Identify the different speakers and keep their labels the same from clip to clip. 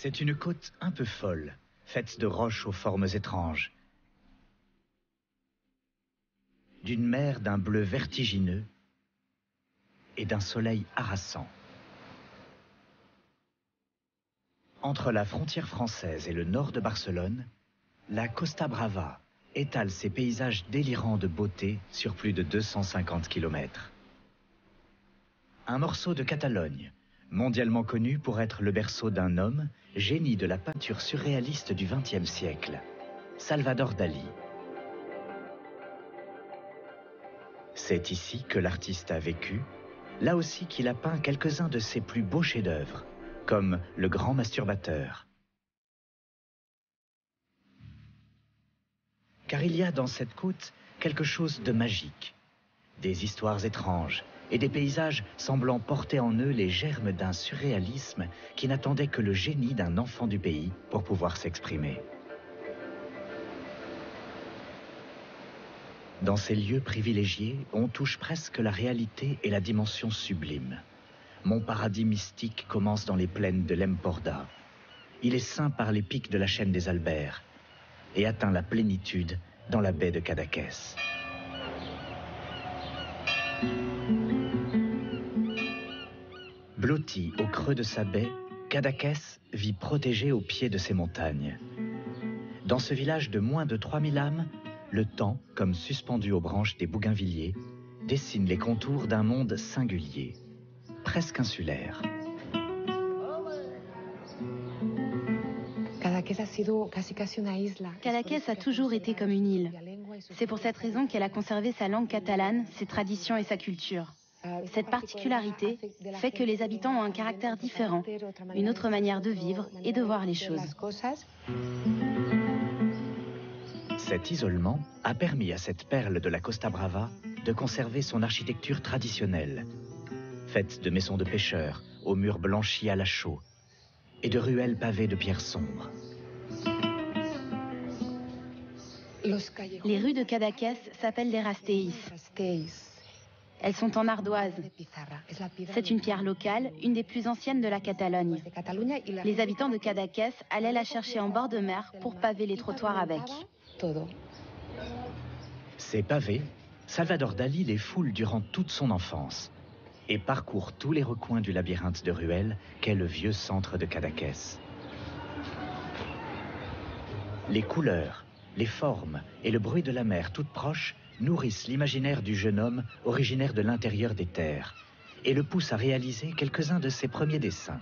Speaker 1: C'est une côte un peu folle, faite de roches aux formes étranges, d'une mer d'un bleu vertigineux et d'un soleil harassant. Entre la frontière française et le nord de Barcelone, la Costa Brava étale ses paysages délirants de beauté sur plus de 250 km. Un morceau de Catalogne, mondialement connu pour être le berceau d'un homme, génie de la peinture surréaliste du XXe siècle, Salvador Dalí. C'est ici que l'artiste a vécu, là aussi qu'il a peint quelques-uns de ses plus beaux chefs-d'œuvre, comme Le Grand Masturbateur. Car il y a dans cette côte quelque chose de magique, des histoires étranges et des paysages semblant porter en eux les germes d'un surréalisme qui n'attendait que le génie d'un enfant du pays pour pouvoir s'exprimer. Dans ces lieux privilégiés, on touche presque la réalité et la dimension sublime. Mon paradis mystique commence dans les plaines de l'Emporda. Il est ceint par les pics de la chaîne des Albères et atteint la plénitude dans la baie de Cadaqués. Blotti au creux de sa baie, Cadaqués vit protégé au pied de ses montagnes. Dans ce village de moins de 3000 âmes, le temps, comme suspendu aux branches des bougainvilliers, dessine les contours d'un monde singulier, presque insulaire.
Speaker 2: Cadaqués a toujours été comme une île. C'est pour cette raison qu'elle a conservé sa langue catalane, ses traditions et sa culture. Cette particularité fait que les habitants ont un caractère différent, une autre manière de vivre et de voir les choses.
Speaker 1: Cet isolement a permis à cette perle de la Costa Brava de conserver son architecture traditionnelle, faite de maisons de pêcheurs aux murs blanchis à la chaux et de ruelles pavées de pierres sombres.
Speaker 2: Les rues de Cadaqués s'appellent les Rasteis. Elles sont en ardoise. C'est une pierre locale, une des plus anciennes de la Catalogne. Les habitants de Cadaqués allaient la chercher en bord de mer pour paver les trottoirs avec.
Speaker 1: Ces pavés, Salvador Dalí les foule durant toute son enfance et parcourt tous les recoins du labyrinthe de ruelles qu'est le vieux centre de Cadaqués. Les couleurs, les formes et le bruit de la mer toute proche nourrissent l'imaginaire du jeune homme originaire de l'intérieur des terres et le poussent à réaliser quelques-uns de ses premiers dessins.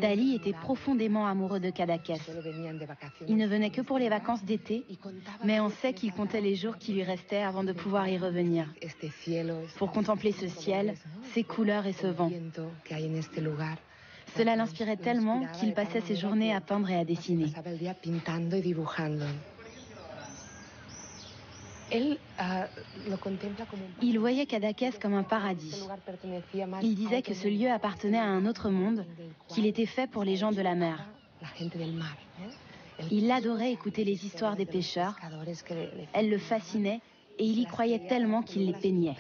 Speaker 2: Dalí était profondément amoureux de Cadaqués. Il ne venait que pour les vacances d'été, mais on sait qu'il comptait les jours qui lui restaient avant de pouvoir y revenir, pour contempler ce ciel, ces couleurs et ce vent. Cela l'inspirait tellement qu'il passait ses journées à peindre et à dessiner. Il voyait Cadaqués comme un paradis. Il disait que ce lieu appartenait à un autre monde, qu'il était fait pour les gens de la mer. Il adorait écouter les histoires des pêcheurs. Elles le fascinaient et il y croyait tellement qu'il les peignait.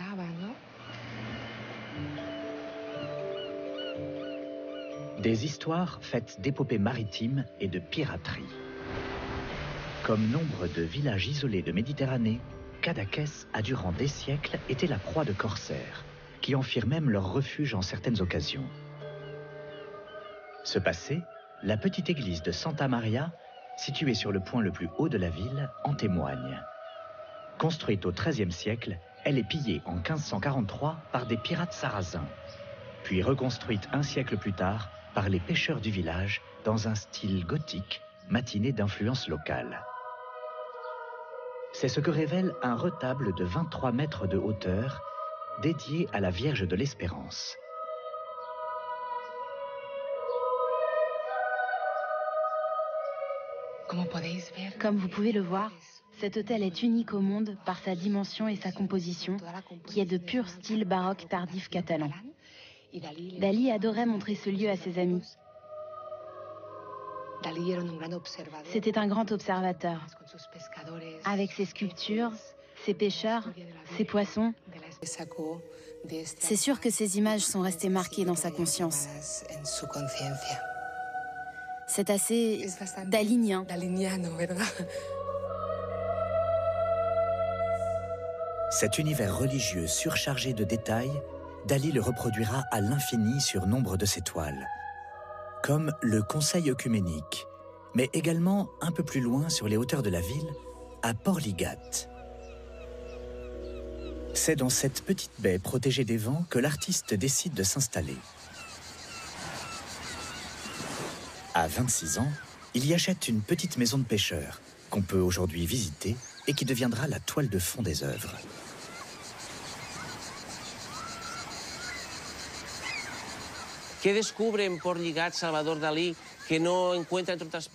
Speaker 1: Des histoires faites d'épopées maritimes et de piraterie. Comme nombre de villages isolés de Méditerranée, Cadaqués a durant des siècles été la proie de corsaires, qui en firent même leur refuge en certaines occasions. Ce passé, la petite église de Santa Maria, située sur le point le plus haut de la ville, en témoigne. Construite au XIIIe siècle, elle est pillée en 1543 par des pirates sarrasins, puis reconstruite un siècle plus tard par les pêcheurs du village dans un style gothique, matiné d'influence locale. C'est ce que révèle un retable de 23 mètres de hauteur, dédié à la Vierge de l'Espérance.
Speaker 2: Comme vous pouvez le voir, cet hôtel est unique au monde par sa dimension et sa composition, qui est de pur style baroque tardif catalan. Dalí adorait montrer ce lieu à ses amis. C'était un grand observateur. Avec ses sculptures, ses pêcheurs, ses poissons, C'est sûr que ces images sont restées marquées dans sa conscience. C'est assez dalinien.
Speaker 1: Cet univers religieux surchargé de détails, Dali le reproduira à l'infini sur nombre de ses toiles, comme le Conseil œcuménique, mais également un peu plus loin sur les hauteurs de la ville, à Portligat. C'est dans cette petite baie protégée des vents que l'artiste décide de s'installer. À 26 ans, il y achète une petite maison de pêcheur qu'on peut aujourd'hui visiter et qui deviendra la toile de fond des œuvres.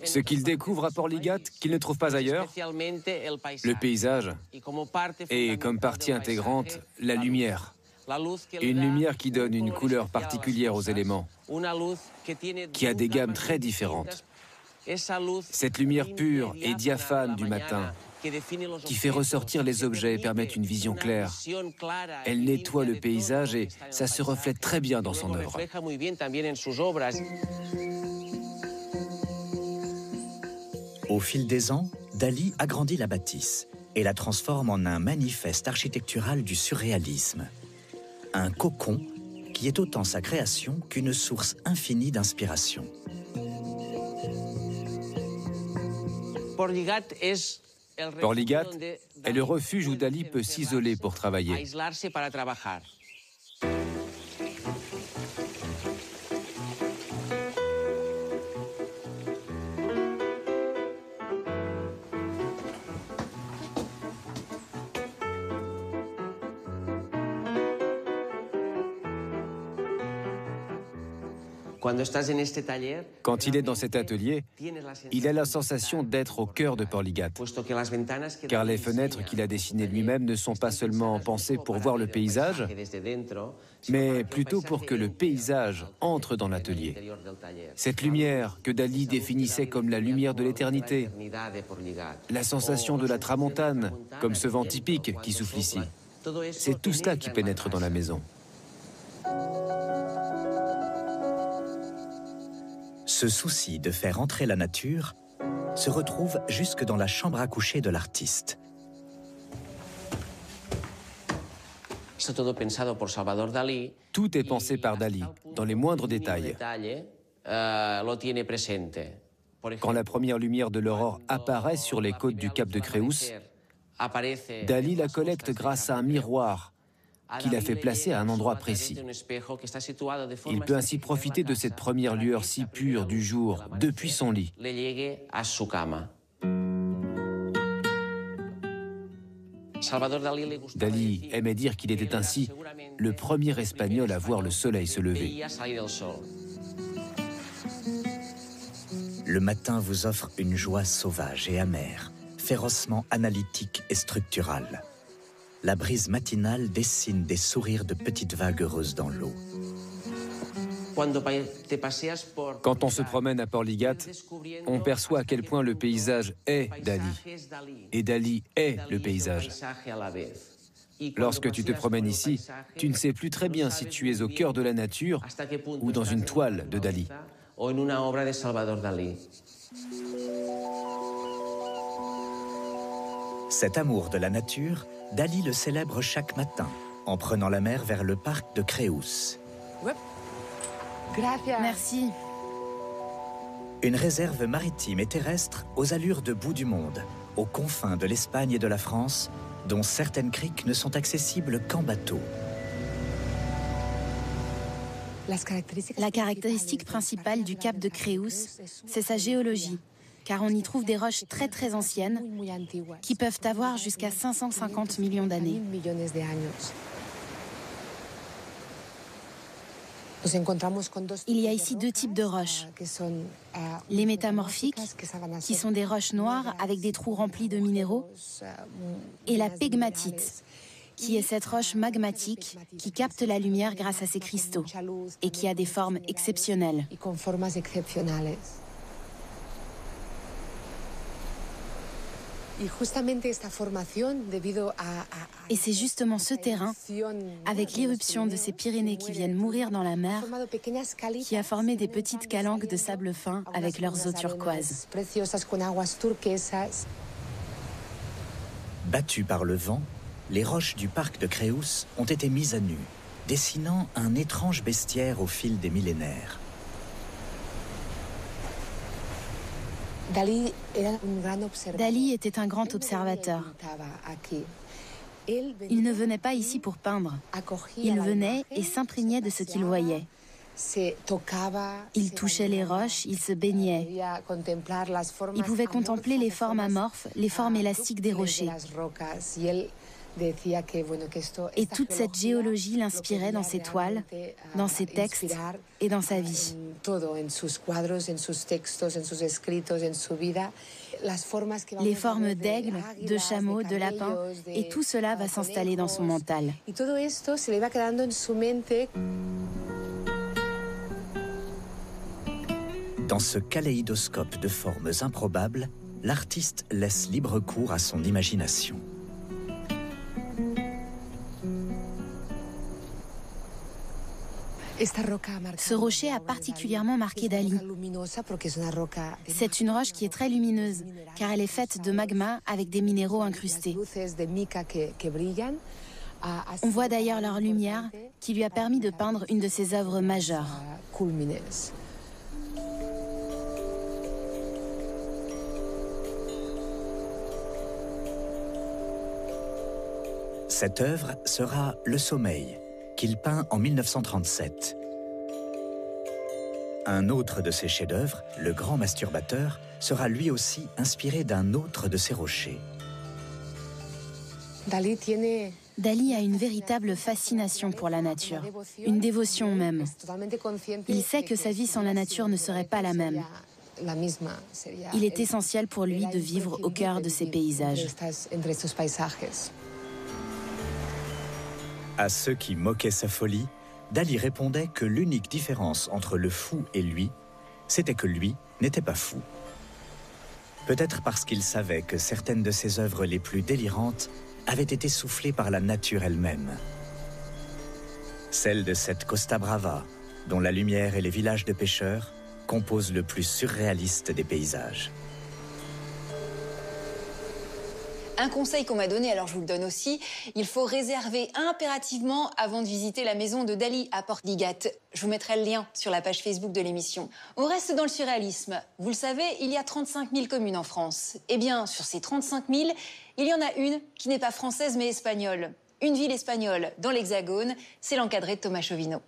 Speaker 3: Ce qu'il découvre à Portligat, qu'il ne trouve pas ailleurs, le paysage, et comme partie intégrante, la lumière. Une lumière qui donne une couleur particulière aux éléments, qui a des gammes très différentes. Cette lumière pure et diaphane du matin, qui fait ressortir les objets et permet une vision claire. Elle nettoie le paysage et ça se reflète très bien dans son œuvre.
Speaker 1: Au fil des ans, Dali agrandit la bâtisse et la transforme en un manifeste architectural du surréalisme. Un cocon qui est autant sa création qu'une source infinie d'inspiration.
Speaker 3: Portligat est le refuge où Dali peut s'isoler pour travailler. Quand il est dans cet atelier, il a la sensation d'être au cœur de Portligat, car les fenêtres qu'il a dessinées lui-même ne sont pas seulement pensées pour voir le paysage, mais plutôt pour que le paysage entre dans l'atelier. Cette lumière que Dali définissait comme la lumière de l'éternité, la sensation de la tramontane, comme ce vent typique qui souffle ici, c'est tout cela qui pénètre dans la maison.
Speaker 1: Ce souci de faire entrer la nature se retrouve jusque dans la chambre à coucher de l'artiste.
Speaker 3: Tout est pensé par Dali, dans les moindres détails. Quand la première lumière de l'aurore apparaît sur les côtes du cap de Creus, Dali la collecte grâce à un miroir qu'il a fait placer à un endroit précis. Il peut ainsi profiter de cette première lueur si pure du jour depuis son lit. Dali aimait dire qu'il était ainsi le premier Espagnol à voir le soleil se lever.
Speaker 1: Le matin vous offre une joie sauvage et amère, férocement analytique et structurale. La brise matinale dessine des sourires de petites vagues heureuses dans l'eau.
Speaker 3: Quand on se promène à Portligat, on perçoit à quel point le paysage est Dali. Et Dali est le paysage. Lorsque tu te promènes ici, tu ne sais plus très bien si tu es au cœur de la nature ou dans une toile de Dali.
Speaker 1: Cet amour de la nature, Dali le célèbre chaque matin, en prenant la mer vers le parc de Creus.
Speaker 2: Merci.
Speaker 1: Une réserve maritime et terrestre aux allures de bout du monde, aux confins de l'Espagne et de la France, dont certaines criques ne sont accessibles qu'en bateau.
Speaker 2: La caractéristique principale du cap de Creus, c'est sa géologie, car on y trouve des roches très très anciennes qui peuvent avoir jusqu'à 550 millions d'années. Il y a ici deux types de roches. Les métamorphiques, qui sont des roches noires avec des trous remplis de minéraux, et la pegmatite, qui est cette roche magmatique qui capte la lumière grâce à ses cristaux et qui a des formes exceptionnelles. Et c'est justement ce terrain, avec l'éruption de ces Pyrénées qui viennent mourir dans la mer, qui a formé des petites calanques de sable fin avec leurs eaux turquoises.
Speaker 1: Battues par le vent, les roches du parc de Creus ont été mises à nu, dessinant un étrange bestiaire au fil des millénaires.
Speaker 2: Dalí était un grand observateur. Il ne venait pas ici pour peindre. Il venait et s'imprégnait de ce qu'il voyait. Il touchait les roches, il se baignait. Il pouvait contempler les formes amorphes, les formes élastiques des rochers. Et toute cette géologie l'inspirait dans ses toiles, dans ses textes et dans sa vie. Les formes d'aigle, de chameau, de lapin, et tout cela va s'installer dans son mental.
Speaker 1: Dans ce kaléidoscope de formes improbables, l'artiste laisse libre cours à son imagination.
Speaker 2: Ce rocher a particulièrement marqué Dalí. C'est une roche qui est très lumineuse, car elle est faite de magma avec des minéraux incrustés. On voit d'ailleurs leur lumière qui lui a permis de peindre une de ses œuvres majeures.
Speaker 1: Cette œuvre sera Le Sommeil, qu'il peint en 1937. Un autre de ses chefs-d'œuvre, Le Grand Masturbateur, sera lui aussi inspiré d'un autre de ses rochers.
Speaker 2: Dalí a une véritable fascination pour la nature, une dévotion même. Il sait que sa vie sans la nature ne serait pas la même. Il est essentiel pour lui de vivre au cœur de ces paysages.
Speaker 1: À ceux qui moquaient sa folie, Dalí répondait que l'unique différence entre le fou et lui, c'était que lui n'était pas fou. Peut-être parce qu'il savait que certaines de ses œuvres les plus délirantes avaient été soufflées par la nature elle-même. Celle de cette Costa Brava, dont la lumière et les villages de pêcheurs composent le plus surréaliste des paysages.
Speaker 4: Un conseil qu'on m'a donné, alors je vous le donne aussi, il faut réserver impérativement avant de visiter la maison de Dalí à Portligat. Je vous mettrai le lien sur la page Facebook de l'émission. On reste dans le surréalisme. Vous le savez, il y a 35 000 communes en France. Eh bien, sur ces 35 000, il y en a une qui n'est pas française mais espagnole. Une ville espagnole dans l'Hexagone, c'est l'encadré de Thomas Chauvineau.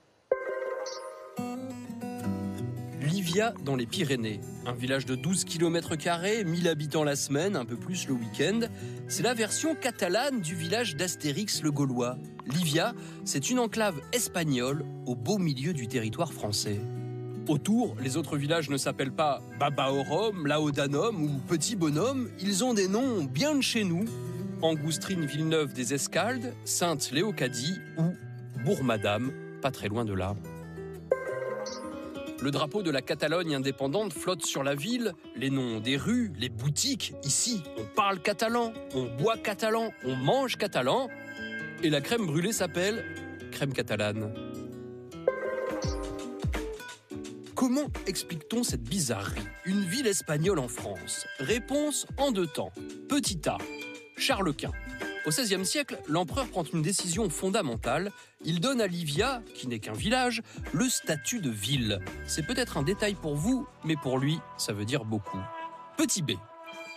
Speaker 5: Livia dans les Pyrénées, un village de 12 km², 1000 habitants la semaine, un peu plus le week-end. C'est la version catalane du village d'Astérix le Gaulois. Livia, c'est une enclave espagnole au beau milieu du territoire français. Autour, les autres villages ne s'appellent pas Babaorum, Laodanum ou Petit Bonhomme, ils ont des noms bien de chez nous. Angoustrine Villeneuve des Escaldes, Sainte-Léocadie ou Bourg-Madame, pas très loin de là. Le drapeau de la Catalogne indépendante flotte sur la ville, les noms des rues, les boutiques. Ici, on parle catalan, on boit catalan, on mange catalan. Et la crème brûlée s'appelle crème catalane. Comment explique-t-on cette bizarrerie? Une ville espagnole en France. Réponse en 2 temps. Petit A, Charles Quint. Au XVIe siècle, l'empereur prend une décision fondamentale. Il donne à Livia, qui n'est qu'un village, le statut de ville. C'est peut-être un détail pour vous, mais pour lui, ça veut dire beaucoup. Petit B.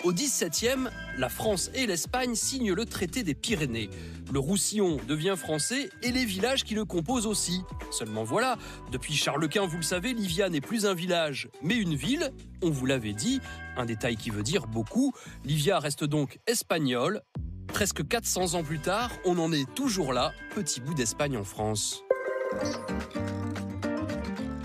Speaker 5: Au XVIIe, la France et l'Espagne signent le traité des Pyrénées. Le Roussillon devient français et les villages qui le composent aussi. Seulement voilà, depuis Charles Quint, vous le savez, Livia n'est plus un village, mais une ville. On vous l'avait dit, un détail qui veut dire beaucoup. Livia reste donc espagnole. Presque 400 ans plus tard, on en est toujours là, petit bout d'Espagne en France.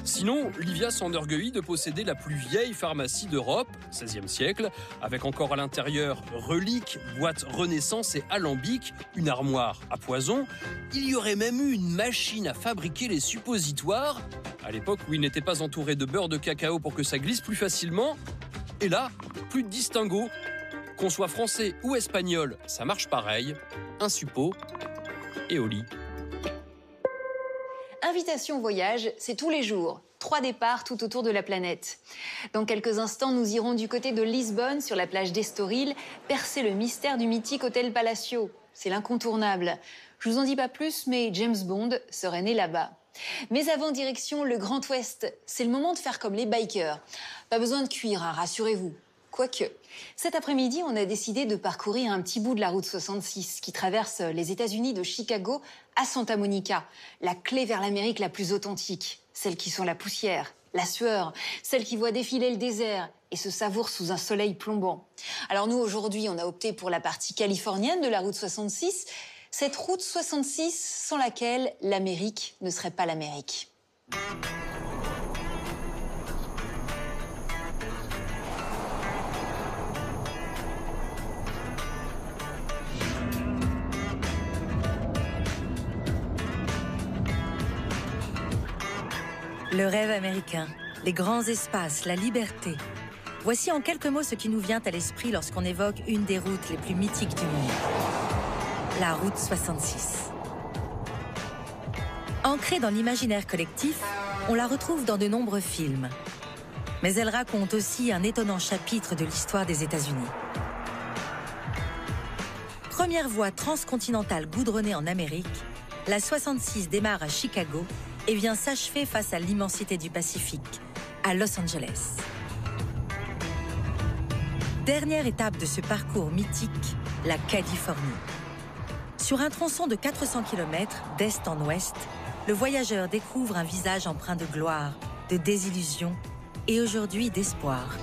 Speaker 5: Sinon, Livia s'enorgueillit de posséder la plus vieille pharmacie d'Europe, 16e siècle, avec encore à l'intérieur reliques, boîtes Renaissance et alambics, une armoire à poison. Il y aurait même eu une machine à fabriquer les suppositoires, à l'époque où il n'était pas entouré de beurre de cacao pour que ça glisse plus facilement. Et là, plus de distinguo. Qu'on soit français ou espagnol, ça marche pareil. Un suppôt et au lit.
Speaker 4: Invitation au voyage, c'est tous les jours. 3 départs tout autour de la planète. Dans quelques instants, nous irons du côté de Lisbonne, sur la plage d'Estoril, percer le mystère du mythique hôtel Palacio. C'est l'incontournable. Je vous en dis pas plus, mais James Bond serait né là-bas. Mais avant, direction le Grand Ouest. C'est le moment de faire comme les bikers. Pas besoin de cuir, hein, rassurez-vous. Quoique, cet après-midi, on a décidé de parcourir un petit bout de la route 66 qui traverse les États-Unis de Chicago à Santa Monica, la clé vers l'Amérique la plus authentique, celle qui sent la poussière, la sueur, celle qui voit défiler le désert et se savoure sous un soleil plombant. Alors nous, aujourd'hui, on a opté pour la partie californienne de la route 66, cette route 66 sans laquelle l'Amérique ne serait pas l'Amérique.
Speaker 6: Le rêve américain, les grands espaces, la liberté. Voici en quelques mots ce qui nous vient à l'esprit lorsqu'on évoque une des routes les plus mythiques du monde. La route 66. Ancrée dans l'imaginaire collectif, on la retrouve dans de nombreux films. Mais elle raconte aussi un étonnant chapitre de l'histoire des États-Unis. Première voie transcontinentale goudronnée en Amérique, la 66 démarre à Chicago et vient s'achever face à l'immensité du Pacifique, à Los Angeles. Dernière étape de ce parcours mythique, la Californie. Sur un tronçon de 400 km d'est en ouest, le voyageur découvre un visage empreint de gloire, de désillusion et aujourd'hui d'espoir.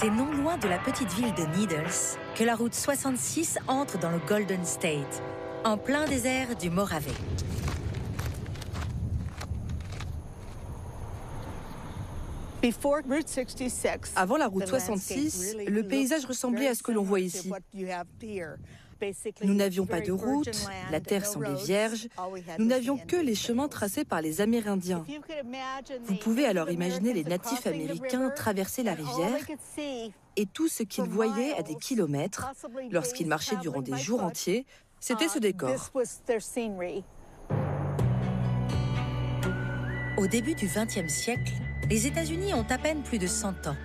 Speaker 6: C'est non loin de la petite ville de Needles que la route 66 entre dans le Golden State, en plein désert du Mojave.
Speaker 7: Avant la route 66, le paysage ressemblait à ce que l'on voit ici. Nous n'avions pas de route, la terre semblait vierge, nous n'avions que les chemins tracés par les Amérindiens. Vous pouvez alors imaginer les natifs américains traverser la rivière et tout ce qu'ils voyaient à des kilomètres lorsqu'ils marchaient durant des jours entiers, c'était ce décor.
Speaker 6: Au début du XXe siècle, les États-Unis ont à peine plus de 100 ans